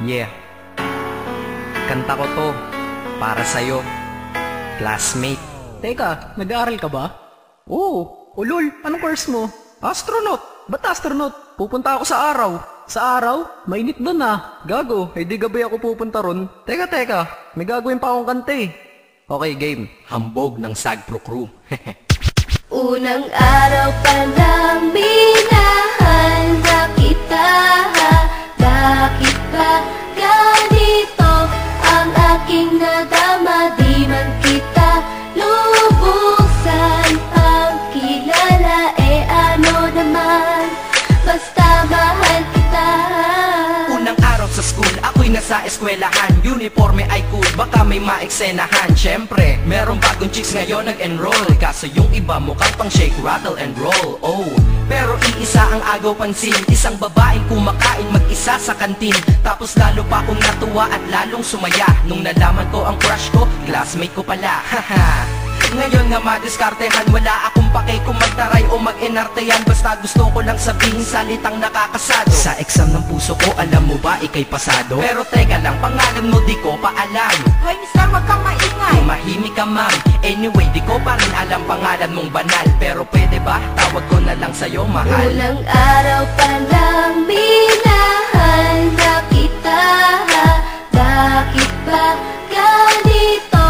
Yeah, kanta ko to para sa'yo, classmate. Teka, nag-aaral ka ba? Oo. Ulol, anong course mo? Astronaut. Ba't astronaut? Pupunta ako sa araw. Sa araw? Mainit doon ah. Gago, di gabay ako pupunta ron. Teka, may gagawin pa akong kanta eh. Okay, game. Hambog ng Sagpro Crew. Unang araw pa lang minahal na kita. Bakit ba ganito ang aking nadama? Di man kita lubusan ang kilala. Ano naman, basta mahal kita. Unang araw sa school, ako'y nasa eskwelahan. Uniforme ay cool, baka may maeksenahan. Syempre, merong bagong chicks ngayon nag-enroll. Kaso yung iba mukhang pang shake, rattle and roll. Oh, pero iisa ang agaw pansin. Isang babaeng kumakain mag-isa sa kantin. Tapos lalo pa akong natuwa at lalong sumaya nung nalaman ko ang crush ko, classmate ko pala. Haha. Ngayon nga madiskartehan, wala akong pake kung magtaray o mag-enartehan. Basta gusto ko lang sabihin salitang nakakasado. Sa exam ng puso ko, alam mo ba ikay pasado? Pero teka lang, pangalan mo di ko pa alam. Hoy mister, wag kang maingay. Tumahimik ka ma'am. Anyway, di ko pa rin alam pangalan mong banal. Pero pwede ba, tawag ko na lang sa'yo mahal. Unang araw pa lang minahal na kita. Bakit ba ganito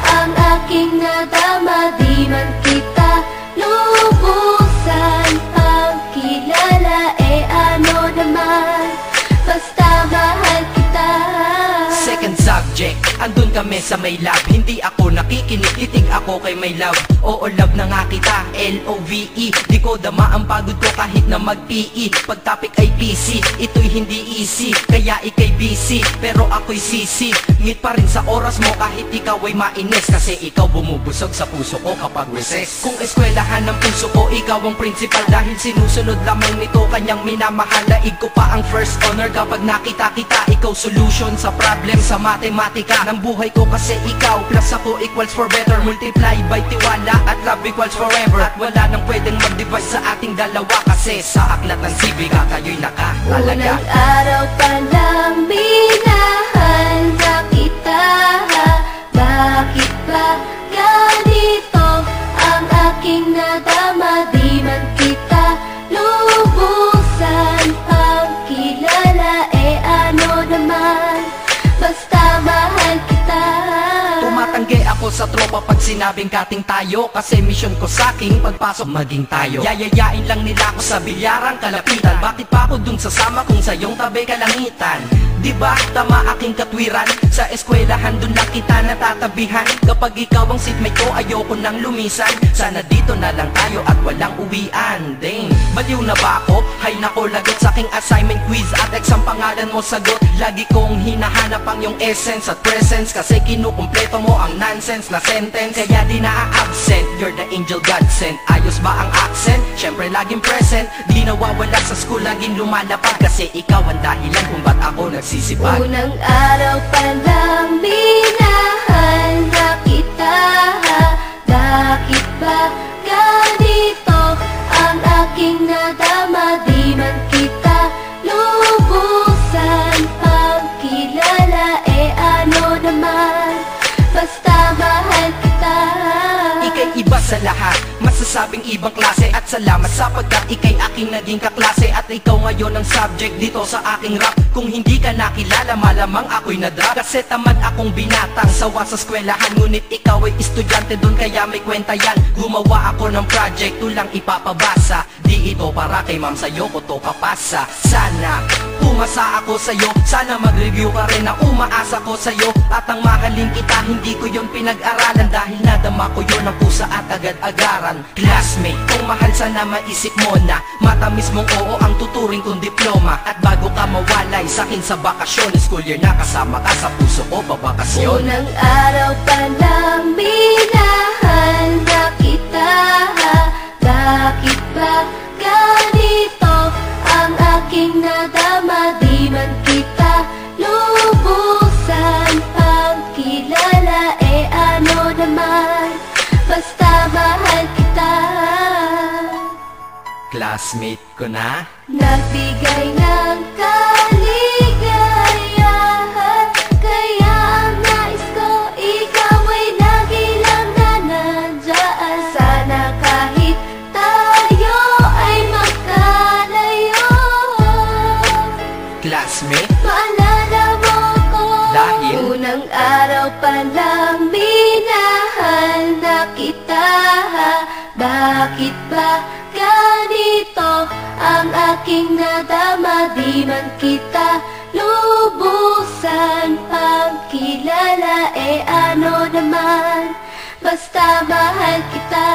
ang aking nadama? Di man kita lubusan ang kilala. Ano naman, basta mahal kita. Second subject, andun kami sa may lab. Hindi ako nakikinig, titig ako kay may love. Oo, love na nga kita, L-O-V-E. Di ko dama ang pagod ko kahit na mag-PE. Pag topic ay PC, ito'y hindi easy. Kaya ikay busy, pero ako'y sisi. Ngit pa rin sa oras mo kahit ikaw ay mainis. Kasi ikaw bumubusog sa puso ko kapag recess. Kung eskwelahan ng puso ko, ikaw ang principal. Dahil sinusunod lamang nito kanyang minamahal. Daig ko pa ang first honor kapag nakita kita. Ikaw solution sa problem sa matematika ng buhay ko. Kasi ikaw plus ako equals for better. Multiply by tiwala at love equals forever. At wala nang pwedeng mag-divide sa ating dalawa. Kasi sa aklat ng sibika tayo'y nakatalaga. Unang araw pa lang minahal na kita. Bakit ba ganito ang aking nadama? Di man kita lubusan ang kilala. Ano naman, basta mahal kita. Tumatanggi ako sa tropa pag sinabing kating tayo. Kasi mission ko sa'king pagpasok maging tayo. Yayayain lang nila ako sa bilyarang kalapitan. Bakit pa ako dun sasama kung sa iyong tabi kalangitan? Diba tama aking katwiran? Sa eskwelahan dun lang kita natatabihan. Kapag ikaw ang seatmate ko, ayoko nang lumisan. Sana dito na lang tayo at walang uwian. Dang, baliw na ba ako? Hay nako, lagot sa aking assignment, quiz at exam, pangalan mo sagot. Lagi kong hinahanap ang iyong essence at presence. Kasi kinukumpleto mo ang nonsense na sentence. Kaya di na-absent, you're the angel God sent. Ayos ba ang accent? Syempre laging present. Di nawawala sa school, laging lumalapag. Kasi ikaw ang dahilan kung ba't ako nagsisipag. Unang araw pa lang minahal na kita. Bakit ba ganito ang aking nadama? Di man kita lubusan ang kilala. Ano naman, basta mahal kita. Ika'y iba sa lahat, masasabing ibang klase. At salamat sapagkat ika'y aking naging kaklase. At ikaw ngayon ang subject dito sa aking rap. Kung hindi ka nakilala, malamang ako'y nadrag. Kasi tamad akong binatang sawa sa eskwelahan. Ngunit ikaw ay estudyante dun, kaya may kwenta yan. Gumawa ako ng project, tulang ipapabasa. Di ito para kay ma'am, sa'yo ko to papasa. Sana pumasa ako sa'yo, sana mag-review ka rin na umaasa ko sa'yo. At ang mahalin kita, hindi ko yun pinag-aralan. Dahil nadama ko yun ang pusa at agad-agaran. Classmate, kung mahal sana maisip mo na matamis mong oo ang tuturing kong diploma. At bago ka mawalay sa'kin sa bakasyon, school year na kasama ka sa puso ko babakasyon. Unang araw pa lang minahal na kita. Bakit ba ganito ang aking nadama? Di man kita lubusan ang kilala. Ano naman, basta mahal kita. Classmate ko na Nagbigay ng kaligaya. aking nadama, di man kita lubusan pagkilala, ano naman, basta mahal kita.